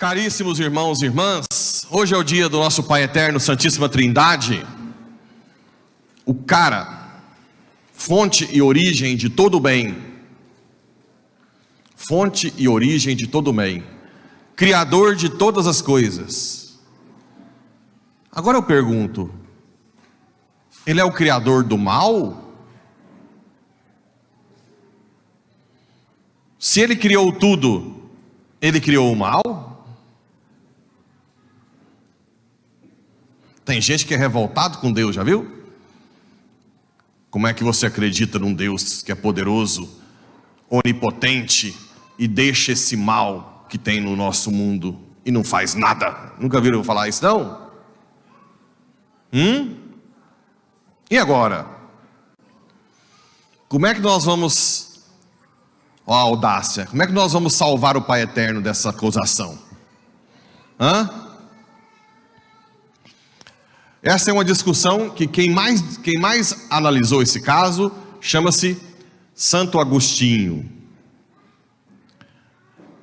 Caríssimos irmãos e irmãs, hoje é o dia do nosso Pai Eterno, Santíssima Trindade, o cara, fonte e origem de todo o bem, fonte e origem de todo o bem, Criador de todas as coisas. Agora eu pergunto, Ele é o Criador do mal? Se Ele criou tudo, Ele criou o mal? Tem gente que é revoltado com Deus, já viu? Como é que você acredita num Deus que é poderoso, onipotente, e deixa esse mal que tem no nosso mundo e não faz nada? Nunca viram eu falar isso, não? E agora? Como é que nós vamos, ó, a audácia, como é que nós vamos salvar o Pai Eterno dessa acusação? Essa é uma discussão que quem mais analisou esse caso chama-se Santo Agostinho.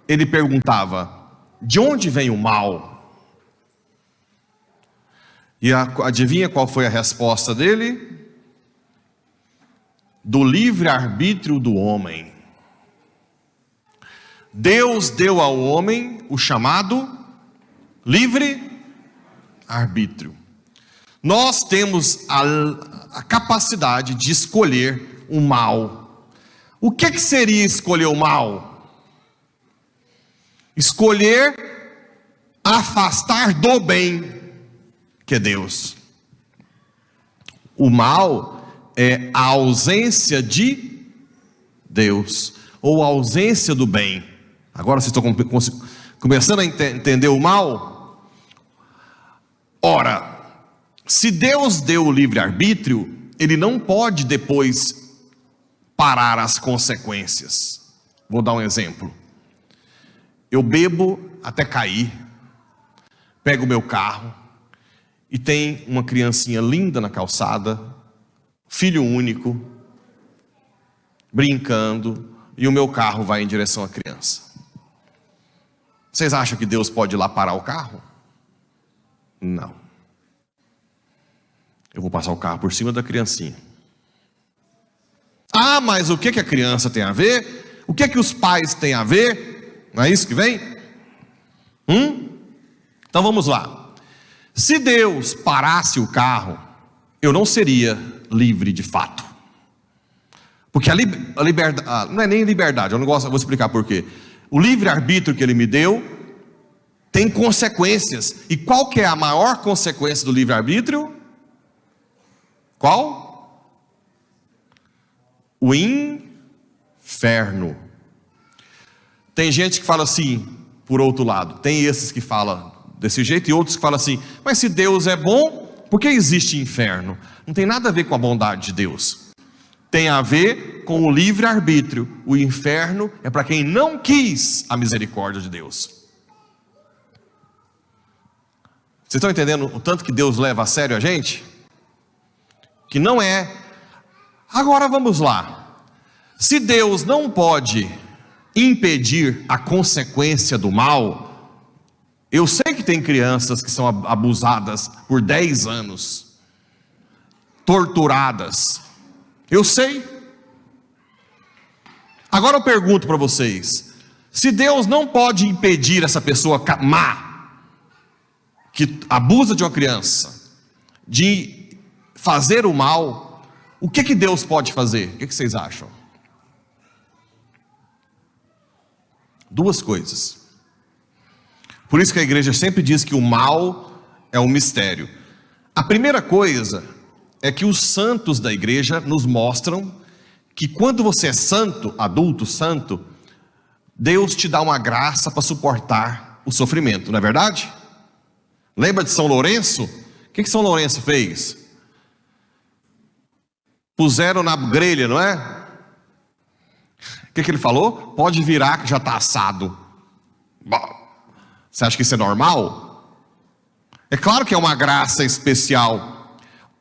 Ele perguntava: de onde vem o mal? E adivinha qual foi a resposta dele? Do livre-arbítrio do homem. Deus deu ao homem o chamado livre-arbítrio. Nós temos a capacidade de escolher o mal. O que seria escolher o mal? Escolher afastar do bem, que é Deus. O mal é a ausência de Deus, ou a ausência do bem. Agora vocês estão começando a entender o mal? Ora, se Deus deu o livre-arbítrio, Ele não pode depois parar as consequências. Vou dar um exemplo. Eu bebo até cair, pego o meu carro, e tem uma criancinha linda na calçada, filho único, brincando, e o meu carro vai em direção à criança. Vocês acham que Deus pode ir lá parar o carro? Não. Eu vou passar o carro por cima da criancinha. Ah, mas o que a criança tem a ver? O que os pais têm a ver? Não é isso que vem? Então vamos lá. Se Deus parasse o carro, eu não seria livre de fato. Porque a liberdade, não é nem liberdade, eu vou explicar por quê. O livre-arbítrio que Ele me deu tem consequências. E qual que é a maior consequência do livre-arbítrio? Qual? O inferno. Tem gente que fala assim, por outro lado, tem esses que falam desse jeito e outros que falam assim: mas se Deus é bom, por que existe inferno? Não tem nada a ver com a bondade de Deus, tem a ver com o livre-arbítrio. O inferno é para quem não quis a misericórdia de Deus. Vocês estão entendendo o tanto que Deus leva a sério a gente? Que não é. Agora vamos lá. Se Deus não pode impedir a consequência do mal, eu sei que tem crianças que são abusadas por 10 anos, torturadas, eu sei. Agora eu pergunto para vocês: se Deus não pode impedir essa pessoa má, que abusa de uma criança, de fazer o mal, o que Deus pode fazer? O que vocês acham? Duas coisas. Por isso que a igreja sempre diz que o mal é um mistério. A primeira coisa é que os santos da igreja nos mostram que quando você é santo, adulto santo, Deus te dá uma graça para suportar o sofrimento, não é verdade? Lembra de São Lourenço? O que São Lourenço fez? Puseram na grelha, não é? O que ele falou? Pode virar que já está assado. Você acha que isso é normal? É claro que é uma graça especial.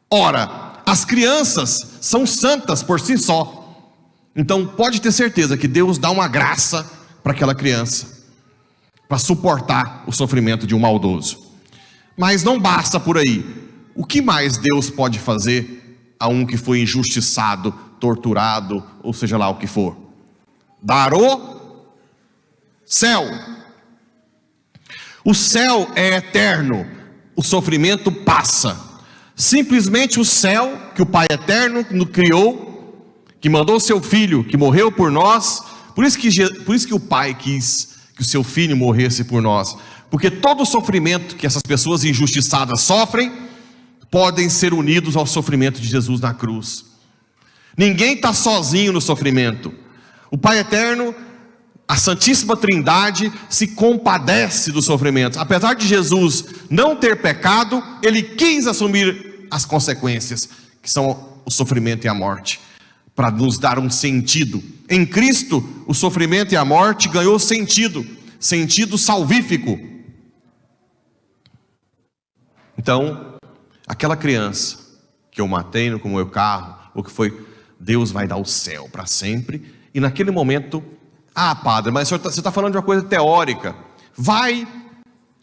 Ora, as crianças são santas por si só. Então pode ter certeza que Deus dá uma graça para aquela criança. para suportar o sofrimento de um maldoso. Mas não basta por aí. O que mais Deus pode fazer a um que foi injustiçado, torturado, ou seja lá o que for? Dar o céu. O céu é eterno, o sofrimento passa. Simplesmente o céu que o Pai eterno criou, que mandou o seu Filho, que morreu por nós. Por isso que o Pai quis que o seu Filho morresse por nós. Porque todo o sofrimento que essas pessoas injustiçadas sofrem, podem ser unidos ao sofrimento de Jesus na cruz. Ninguém está sozinho no sofrimento. O Pai eterno, a Santíssima Trindade, se compadece dos sofrimentos. Apesar de Jesus não ter pecado, Ele quis assumir as consequências, que são o sofrimento e a morte, para nos dar um sentido. Em Cristo, o sofrimento e a morte ganhou sentido salvífico. Então, aquela criança que eu matei com o meu carro, ou que foi, Deus vai dar o céu para sempre. E naquele momento, padre, mas você está falando de uma coisa teórica. Vai,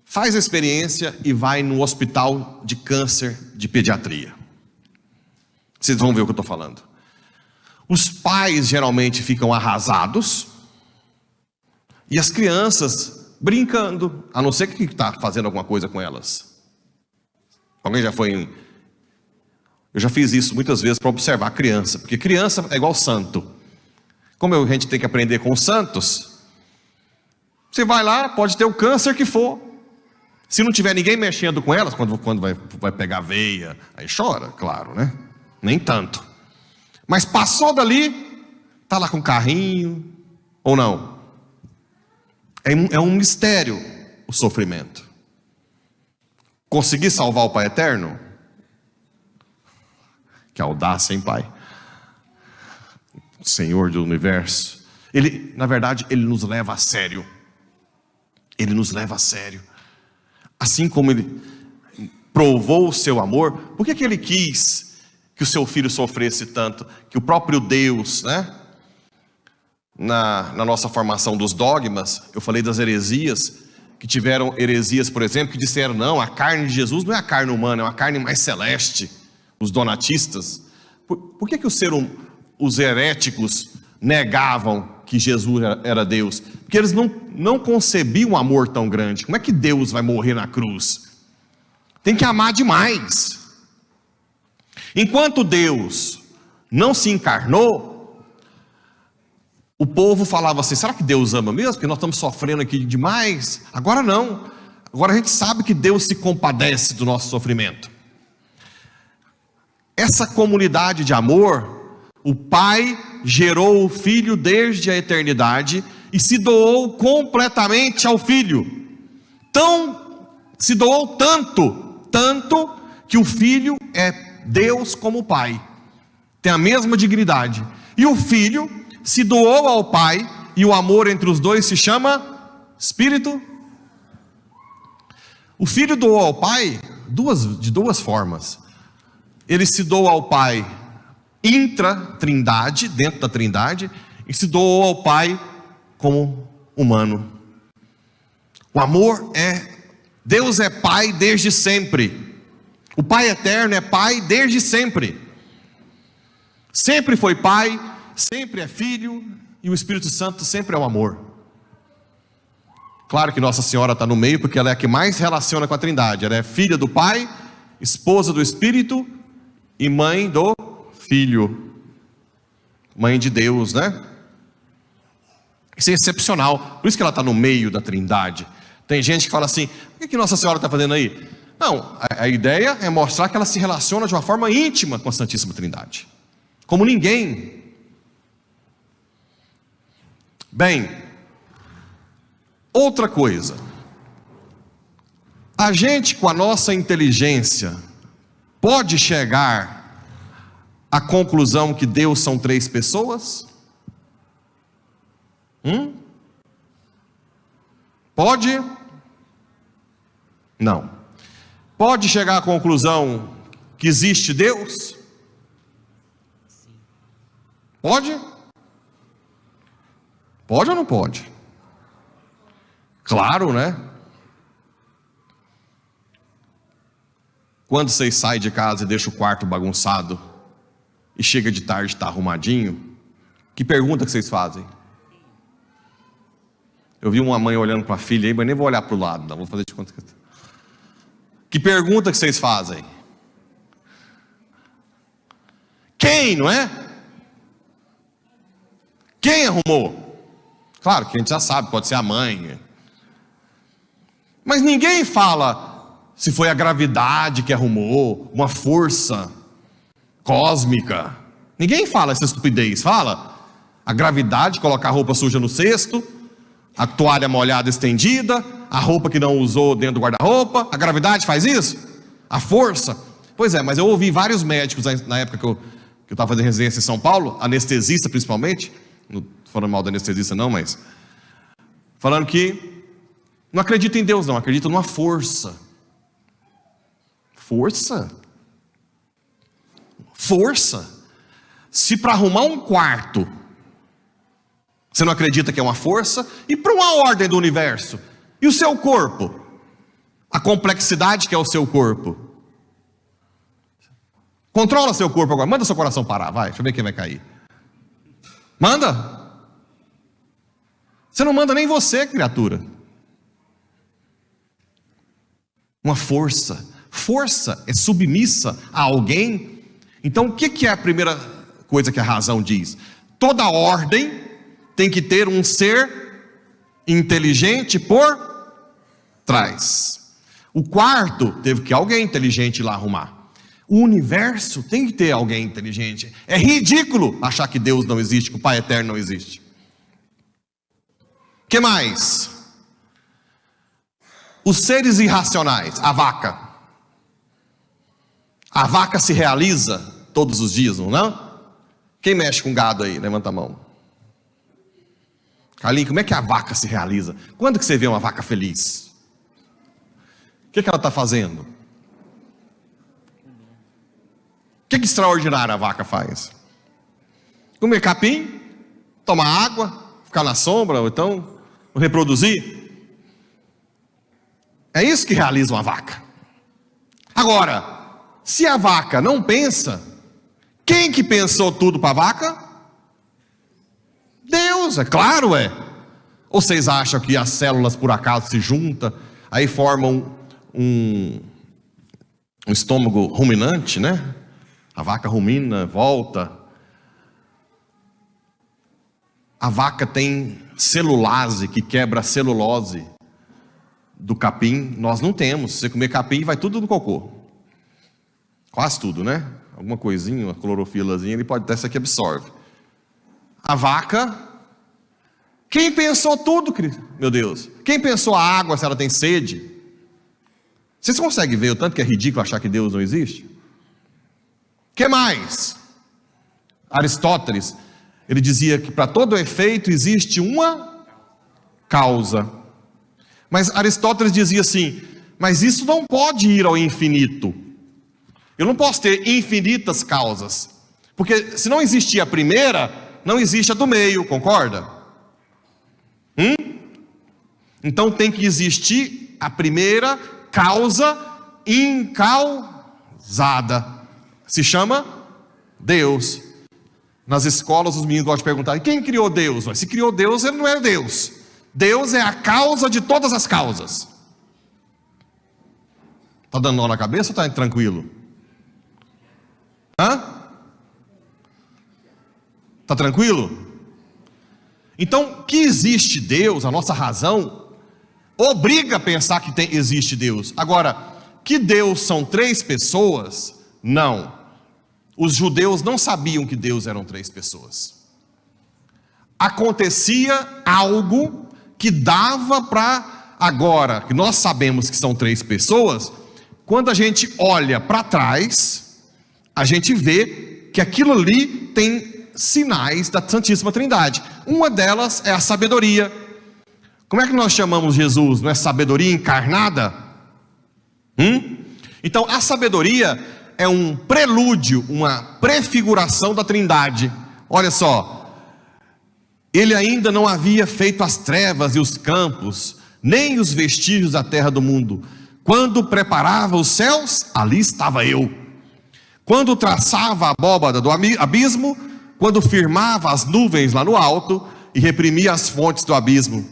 faz a experiência e vai no hospital de câncer de pediatria. Vocês vão ver o que eu estou falando. Os pais geralmente ficam arrasados e as crianças brincando, a não ser que está fazendo alguma coisa com elas. Alguém já foi Eu já fiz isso muitas vezes para observar a criança, porque criança é igual santo. Como a gente tem que aprender com os santos, você vai lá, pode ter o câncer que for. Se não tiver ninguém mexendo com elas, quando vai pegar veia, aí chora, claro, né? Nem tanto. Mas passou dali, está lá com carrinho, ou não? É um mistério o sofrimento. Conseguir salvar o Pai Eterno? Que audácia, hein, Pai? O Senhor do Universo. Ele, na verdade, Ele nos leva a sério. Ele nos leva a sério. Assim como Ele provou o seu amor, por que Ele quis que o seu filho sofresse tanto? Que o próprio Deus, né? Na nossa formação dos dogmas, eu falei das heresias, que tiveram heresias, por exemplo, que disseram, não, a carne de Jesus não é a carne humana, é uma carne mais celeste. Os donatistas. Por que os heréticos negavam que Jesus era Deus? Porque eles não concebiam um amor tão grande. Como é que Deus vai morrer na cruz? Tem que amar demais. Enquanto Deus não se encarnou, o povo falava assim, será que Deus ama mesmo? Porque nós estamos sofrendo aqui demais. Agora não. Agora a gente sabe que Deus se compadece do nosso sofrimento. Essa comunidade de amor, o Pai gerou o Filho desde a eternidade e se doou completamente ao Filho. Se doou tanto que o Filho é Deus como o Pai. Tem a mesma dignidade. E o Filho se doou ao Pai e o amor entre os dois se chama Espírito. O Filho doou ao Pai de duas formas. Ele se doou ao Pai intra-trindade, dentro da trindade, e se doou ao Pai como humano. O amor Deus é Pai desde sempre. O Pai eterno é Pai desde sempre. Sempre foi Pai, sempre é Filho, e o Espírito Santo sempre é o amor. Claro que Nossa Senhora está no meio, porque ela é a que mais relaciona com a trindade. Ela é filha do Pai, esposa do Espírito, e mãe do Filho, mãe de Deus, né? Isso é excepcional, por isso que ela está no meio da trindade. Tem gente que fala assim, o que Nossa Senhora está fazendo aí? Não, a ideia é mostrar que ela se relaciona de uma forma íntima com a Santíssima Trindade, como ninguém. Bem, outra coisa, a gente com a nossa inteligência pode chegar à conclusão que Deus são três pessoas? Pode? Não. Pode chegar à conclusão que existe Deus? Pode? Pode ou não pode? Claro, né? Quando vocês saem de casa e deixam o quarto bagunçado e chega de tarde e está arrumadinho, que pergunta que vocês fazem? Eu vi uma mãe olhando para a filha aí, mas nem vou olhar para o lado, não vou fazer de conta que... Que pergunta que vocês fazem? Quem, não é? Quem arrumou? Claro que a gente já sabe, pode ser a mãe. Mas ninguém fala se foi a gravidade que arrumou, uma força cósmica. Ninguém fala essa estupidez. Fala a gravidade, colocar a roupa suja no cesto, a toalha molhada estendida, a roupa que não usou dentro do guarda-roupa. A gravidade faz isso? A força? Pois é, mas eu ouvi vários médicos na época que eu estava fazendo residência em São Paulo, anestesista principalmente, não falando mal da anestesista não, mas falando que não acredita em Deus não, acredita numa força. Força? Força? Se para arrumar um quarto você não acredita que é uma força, e para uma ordem do universo? E o seu corpo? A complexidade que é o seu corpo. Controla seu corpo agora, manda seu coração parar, vai, deixa eu ver quem vai cair. Manda. Você não manda nem você, criatura. Uma força. Força é submissa a alguém. Então o que é a primeira coisa que a razão diz? Toda ordem tem que ter um ser inteligente por trás. O quarto teve que alguém inteligente ir lá arrumar. O universo tem que ter alguém inteligente. É ridículo achar que Deus não existe, que o Pai Eterno não existe. O que mais? Os seres irracionais, a vaca. A vaca se realiza todos os dias, não? Quem mexe com gado aí? Levanta a mão. Carlinhos, como é que a vaca se realiza? Quando que você vê uma vaca feliz? O que ela está fazendo? O que extraordinário a vaca faz? Comer capim, tomar água, ficar na sombra, ou então reproduzir. É isso que realiza uma vaca. Agora, se a vaca não pensa, quem que pensou tudo para a vaca? Deus, é claro, é. Ou vocês acham que as células por acaso se juntam, aí formam um estômago ruminante, né? A vaca rumina, volta. A vaca tem celulase, que quebra a celulose do capim. Nós não temos. Se você comer capim, vai tudo no cocô. Quase tudo, né? Alguma coisinha, uma clorofilazinha, ele pode ter, essa que absorve. A vaca, quem pensou tudo, meu Deus? Quem pensou a água se ela tem sede? Vocês conseguem ver o tanto que é ridículo achar que Deus não existe? O que mais? Aristóteles, ele dizia que para todo efeito existe uma causa. Mas Aristóteles dizia assim, mas isso não pode ir ao infinito. Eu não posso ter infinitas causas. Porque se não existir a primeira, não existe a do meio, concorda? Então tem que existir a primeira causa incausada. Se chama Deus. Nas escolas os meninos gostam de perguntar, quem criou Deus? Mas se criou Deus, ele não é Deus. Deus é a causa de todas as causas. Está dando nó na cabeça ou está tranquilo? Está tranquilo? Então, que existe Deus, a nossa razão, obriga a pensar que existe Deus. Agora, que Deus são três pessoas? Não. Os judeus não sabiam que Deus eram três pessoas. Acontecia algo que dava para agora, que nós sabemos que são três pessoas, quando a gente olha para trás, a gente vê que aquilo ali tem sinais da Santíssima Trindade. Uma delas é a sabedoria. Como é que nós chamamos Jesus? Não é sabedoria encarnada? Então a sabedoria é um prelúdio, uma prefiguração da Trindade. Olha só, ele ainda não havia feito as trevas e os campos, nem os vestígios da terra do mundo. Quando preparava os céus, ali estava eu. Quando traçava a abóbada do abismo, quando firmava as nuvens lá no alto e reprimia as fontes do abismo.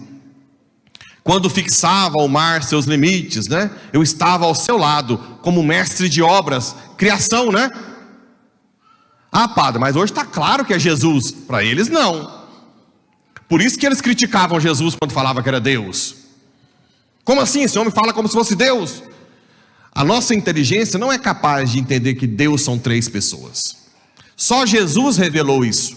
Quando fixava ao mar seus limites, né? Eu estava ao seu lado, como mestre de obras, criação, né? Ah, padre, mas hoje está claro que é Jesus. Para eles, não. Por isso que eles criticavam Jesus quando falava que era Deus. Como assim? Esse homem fala como se fosse Deus. A nossa inteligência não é capaz de entender que Deus são três pessoas. Só Jesus revelou isso.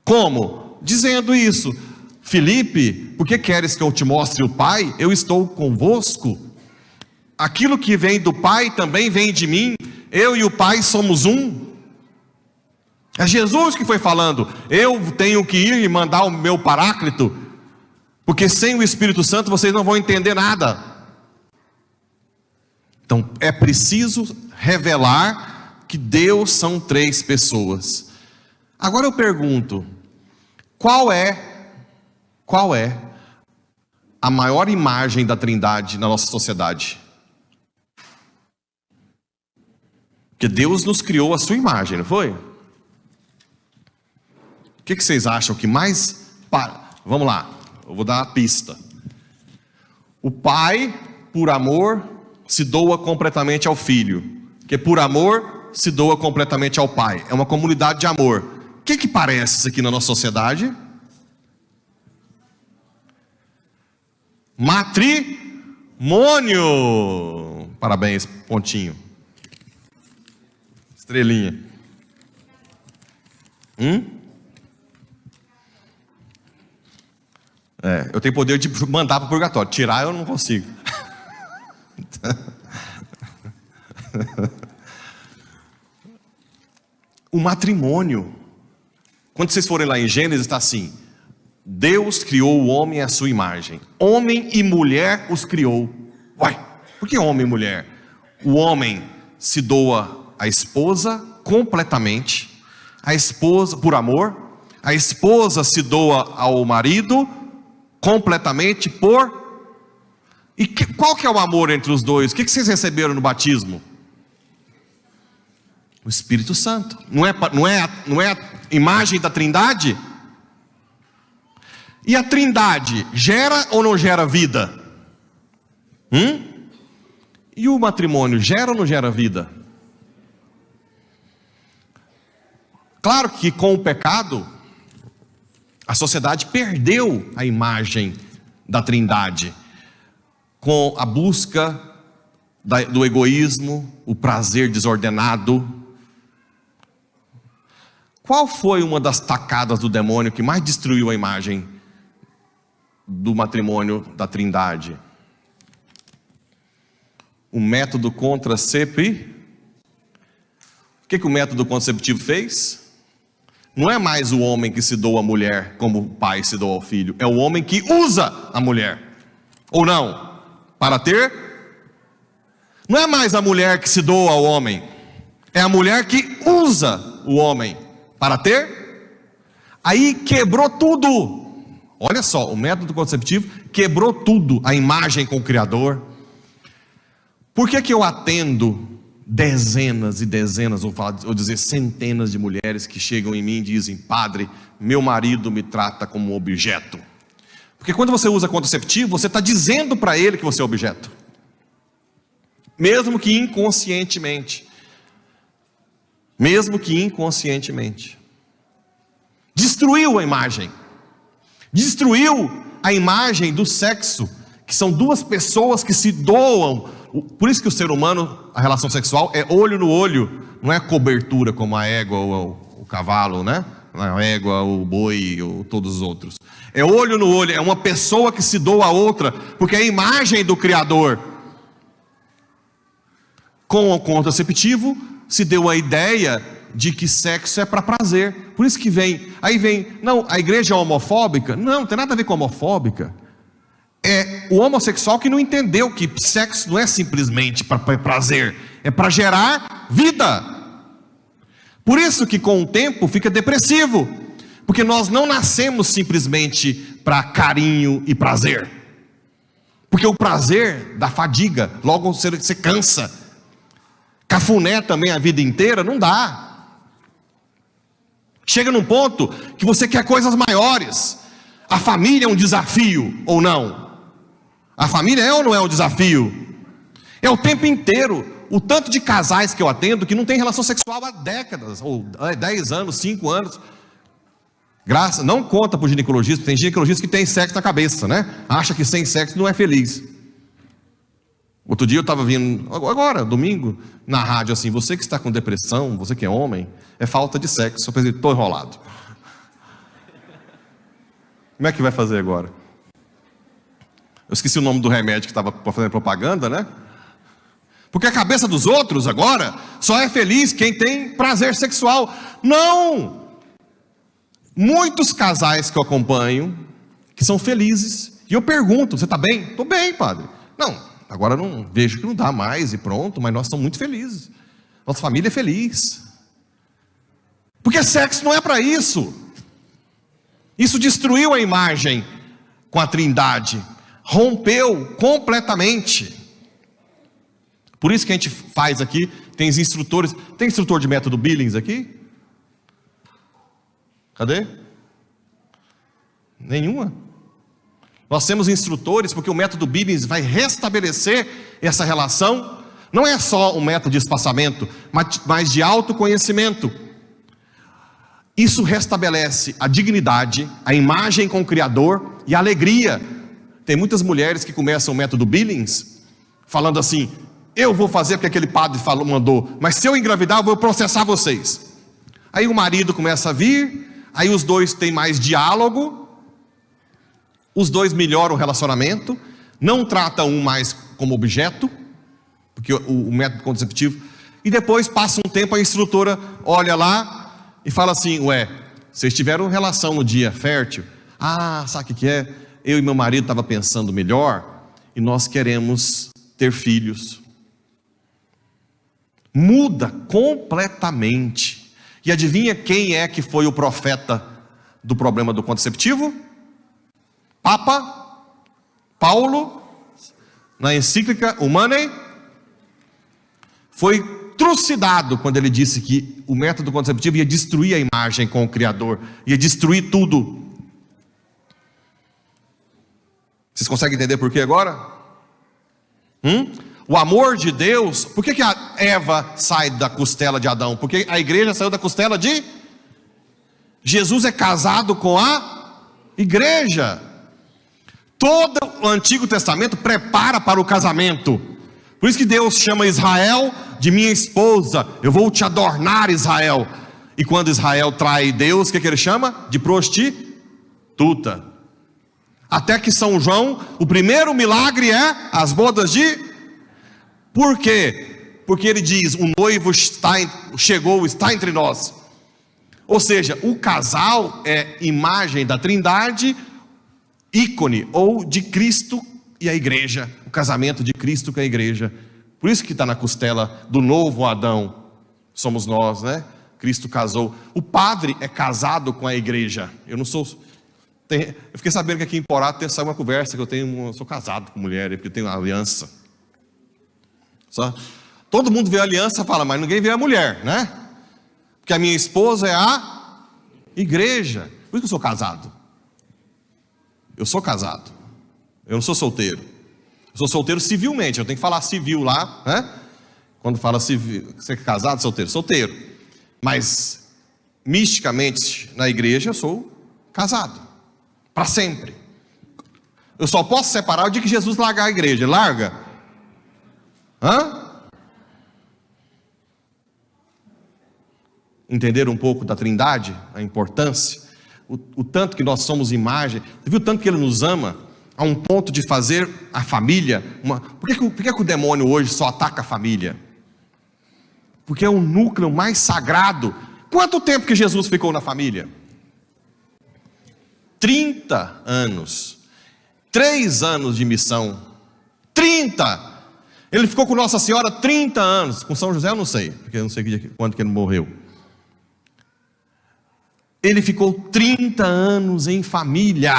Como? Dizendo isso: Filipe, por que queres que eu te mostre o Pai? Eu estou convosco. Aquilo que vem do Pai também vem de mim. Eu e o Pai somos um. É Jesus que foi falando: eu tenho que ir e mandar o meu Paráclito, porque sem o Espírito Santo vocês não vão entender nada. Então é preciso revelar que Deus são três pessoas. Agora eu pergunto: qual é a maior imagem da Trindade na nossa sociedade? Porque Deus nos criou a sua imagem, não foi? O que vocês acham que mais... Vamos lá, eu vou dar uma pista. O pai, por amor, se doa completamente ao filho, que por amor se doa completamente ao pai. É uma comunidade de amor. O que parece isso aqui na nossa sociedade? Matrimônio. Parabéns, pontinho. Estrelinha. Eu tenho poder de mandar para o purgatório. Tirar eu não consigo. O matrimônio, quando vocês forem lá em Gênesis, está assim: Deus criou o homem à sua imagem, homem e mulher os criou. Uai, por que homem e mulher? O homem se doa à esposa completamente, a esposa por amor, a esposa se doa ao marido completamente por... E qual que é o amor entre os dois? O que vocês receberam no batismo? O Espírito Santo. Não é a imagem da Trindade? E a Trindade gera ou não gera vida? E o matrimônio gera ou não gera vida? Claro que com o pecado a sociedade perdeu a imagem da Trindade, com a busca do egoísmo, o prazer desordenado. Qual foi uma das tacadas do demônio que mais destruiu a imagem do matrimônio da Trindade? O método contraceptivo. O que o método contraceptivo fez? Não é mais o homem que se doa à mulher como o pai se doa ao filho, é o homem que usa a mulher, ou não? Para ter? Não é mais a mulher que se doa ao homem, é a mulher que usa o homem para ter. Aí quebrou tudo. Olha só, o método contraceptivo quebrou tudo, a imagem com o Criador. Por que eu atendo dezenas e dezenas, ou dizer centenas de mulheres que chegam em mim e dizem: padre, meu marido me trata como um objeto? Porque quando você usa contraceptivo, você está dizendo para ele que você é objeto, mesmo que inconscientemente. Destruiu a imagem do sexo, que são duas pessoas que se doam. Por isso que o ser humano, a relação sexual é olho no olho, não é cobertura como a égua ou o cavalo, né? A égua, o boi ou todos os outros. É olho no olho, é uma pessoa que se doa a outra, porque é a imagem do Criador. Com o contraceptivo se deu a ideia de que sexo é para prazer. Por isso que aí vem, não, a igreja é homofóbica. Não tem nada a ver com homofóbica. É o homossexual que não entendeu que sexo não é simplesmente para prazer, é para gerar vida. Por isso que com o tempo fica depressivo, porque nós não nascemos simplesmente para carinho e prazer. Porque o prazer dá fadiga, logo você cansa. Cafuné também a vida inteira, não dá. Chega num ponto que você quer coisas maiores. A família é um desafio ou não? A família é ou não é um desafio? É o tempo inteiro. O tanto de casais que eu atendo que não tem relação sexual há décadas, ou 10 anos, 5 anos. Não conta para o ginecologista, tem ginecologista que tem sexo na cabeça, né? Acha que sem sexo não é feliz. Outro dia eu estava vindo, agora, domingo, na rádio assim, você que está com depressão, você que é homem, é falta de sexo. Eu pensei, estou enrolado. Como é que vai fazer agora? Eu esqueci o nome do remédio que estava fazendo propaganda, né? Porque a cabeça dos outros agora só é feliz quem tem prazer sexual. Não! Muitos casais que eu acompanho, que são felizes, e eu pergunto, você está bem? Estou bem, padre. Não, agora não vejo que não dá mais e pronto, mas nós estamos muito felizes. Nossa família é feliz. Porque sexo não é para isso. Isso destruiu a imagem com a Trindade. Rompeu completamente. Por isso que a gente faz aqui, tem os instrutores. Tem instrutor de método Billings aqui? Cadê? Nenhuma. Nós temos instrutores porque o método Billings vai restabelecer essa relação. Não é só um método de espaçamento, mas de autoconhecimento. Isso restabelece a dignidade, a imagem com o Criador e a alegria. Tem muitas mulheres que começam o método Billings falando assim: eu vou fazer porque aquele padre mandou, mas se eu engravidar eu vou processar vocês. Aí o marido começa a vir, aí os dois têm mais diálogo, os dois melhoram o relacionamento, não tratam um mais como objeto, porque o método contraceptivo, e depois passa um tempo, a instrutora olha lá e fala assim: ué, vocês tiveram relação no dia fértil? Ah, sabe o que é? Eu e meu marido estavam pensando melhor, e nós queremos ter filhos. Muda completamente. E adivinha quem é que foi o profeta do problema do contraceptivo? Papa Paulo, na encíclica Humanae, foi trucidado quando ele disse que o método contraceptivo ia destruir a imagem com o Criador, ia destruir tudo. Vocês conseguem entender por quê agora? O amor de Deus. Por que a Eva sai da costela de Adão? Porque a igreja saiu da costela de Jesus. É casado com a igreja. Todo o Antigo Testamento prepara para o casamento. Por isso que Deus chama Israel de minha esposa. Eu vou te adornar, Israel. E quando Israel trai Deus, o que ele chama? De prostituta. Até que São João, o primeiro milagre é as bodas de... Por quê? Porque ele diz: o noivo chegou, está entre nós. Ou seja, o casal é imagem da Trindade, ícone, ou de Cristo e a igreja. O casamento de Cristo com a igreja. Por isso que está na costela do novo Adão. Somos nós, né? Cristo casou. O padre é casado com a igreja. Eu não sou... Eu fiquei sabendo que aqui em Porá saiu uma conversa que eu sou casado com mulher, porque eu tenho uma aliança. Só. Todo mundo vê a aliança e fala, mas ninguém vê a mulher, né? Porque a minha esposa é a igreja. Por isso que eu sou casado. Eu sou casado. Eu não sou solteiro. Eu sou solteiro civilmente. Eu tenho que falar civil lá, né? Quando fala civil, você é casado, solteiro? Solteiro. Mas misticamente na igreja eu sou casado. Para sempre. Eu só posso separar o dia que Jesus largar a igreja. Larga? Entenderam um pouco da Trindade? A importância? O tanto que nós somos imagem. Você viu o tanto que Ele nos ama? A um ponto de fazer a família Por que o demônio hoje só ataca a família? Porque é o núcleo mais sagrado. Quanto tempo que Jesus ficou na família? 30 anos. 3 anos de missão. 30! Ele ficou com Nossa Senhora 30 anos. Com São José eu não sei, porque eu não sei quando que ele morreu. Ele ficou 30 anos em família.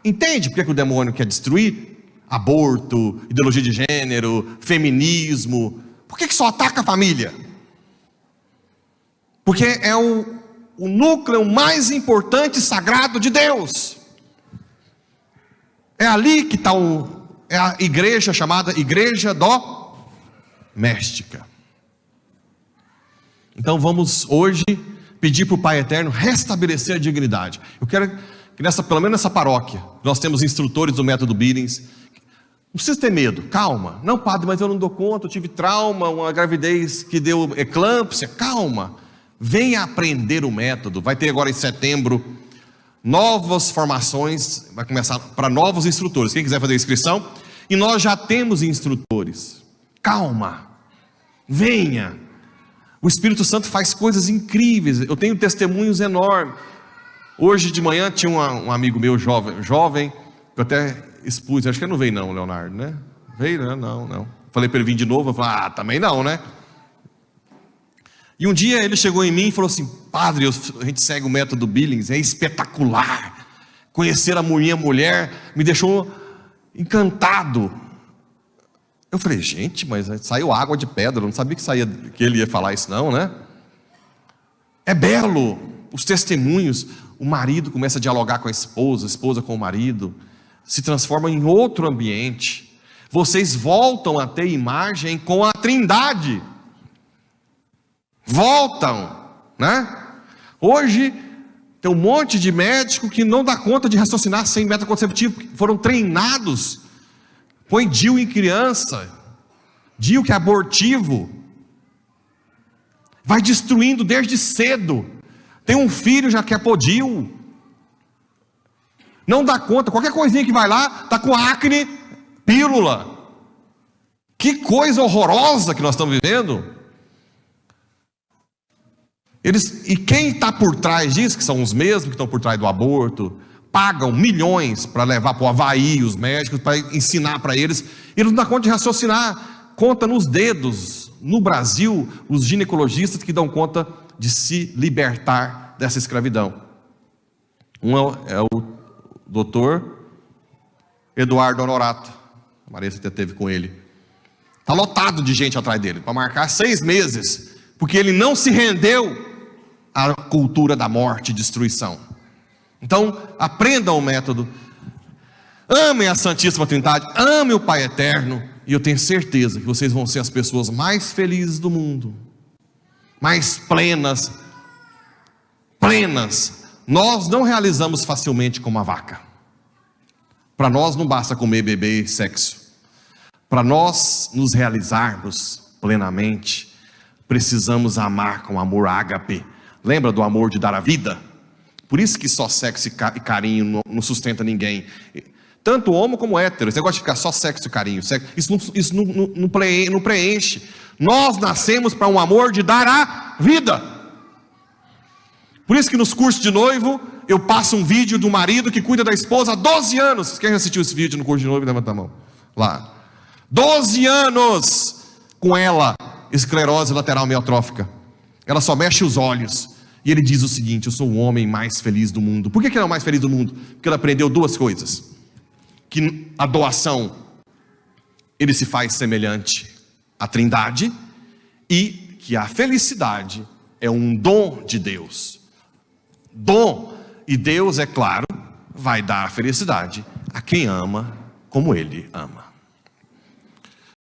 Entende porque que o demônio quer destruir aborto, ideologia de gênero, feminismo. Por que só ataca a família? Porque é o núcleo mais importante e sagrado de Deus. É ali que está é a igreja chamada Igreja Doméstica. Então vamos hoje pedir para o Pai Eterno restabelecer a dignidade. Eu quero que pelo menos nessa paróquia, nós temos instrutores do método Billings. Não precisa ter medo, calma. Não, padre, mas eu não dou conta, eu tive trauma, uma gravidez que deu eclâmpsia. Calma, venha aprender o método. Vai ter agora em setembro novas formações, vai começar para novos instrutores. Quem quiser fazer inscrição, e nós já temos instrutores. Calma, venha. O Espírito Santo faz coisas incríveis. Eu tenho testemunhos enormes. Hoje de manhã tinha um amigo meu jovem, que eu até expus, acho que ele não veio não, Leonardo, né? Veio, né? Não. Falei para ele vir de novo, eu falei, também não, né? E um dia ele chegou em mim e falou assim, padre, a gente segue o método Billings, é espetacular. Conhecer a minha mulher me deixou encantado. Eu falei, gente, mas saiu água de pedra, eu não sabia que ele ia falar isso não, né? É belo, os testemunhos, o marido começa a dialogar com a esposa com o marido, se transforma em outro ambiente. Vocês voltam a ter imagem com a Trindade. Voltam, né? Hoje tem um monte de médico que não dá conta de raciocinar sem método conceptivo, foram treinados. Põe DIU em criança, DIU que é abortivo, vai destruindo desde cedo. Tem um filho, já quer pôr DIU, não dá conta, qualquer coisinha que vai lá, está com acne, pílula. Que coisa horrorosa que nós estamos vivendo. E quem está por trás disso, que são os mesmos que estão por trás do aborto, pagam milhões para levar para o Havaí os médicos, para ensinar para eles, e não dá conta de raciocinar, conta nos dedos. No Brasil, os ginecologistas que dão conta de se libertar dessa escravidão. Um é o doutor Eduardo Honorato, a Marisa até teve com ele, está lotado de gente atrás dele, para marcar 6 meses, porque ele não se rendeu à cultura da morte e destruição. Então, aprendam o método, amem a Santíssima Trindade, amem o Pai Eterno, e eu tenho certeza que vocês vão ser as pessoas mais felizes do mundo, mais plenas. Nós não realizamos facilmente como a vaca. Para nós não basta comer, beber e sexo. Para nós nos realizarmos plenamente, precisamos amar com amor ágape. Lembra do amor de dar a vida? Por isso que só sexo e carinho não sustenta ninguém. Tanto homo como hétero. Esse negócio de ficar só sexo e carinho. Isso não preenche. Nós nascemos para um amor de dar a vida. Por isso que nos cursos de noivo, eu passo um vídeo do marido que cuida da esposa há 12 anos. Quem já assistiu esse vídeo no curso de noivo, levanta a mão. Lá. 12 anos com ela, esclerose lateral amiotrófica. Ela só mexe os olhos. E ele diz o seguinte: eu sou o homem mais feliz do mundo. Por que ele é o mais feliz do mundo? Porque ele aprendeu 2 coisas. Que a doação, ele se faz semelhante à Trindade, e que a felicidade é um dom de Deus. Dom, e Deus, é claro, vai dar a felicidade a quem ama como Ele ama.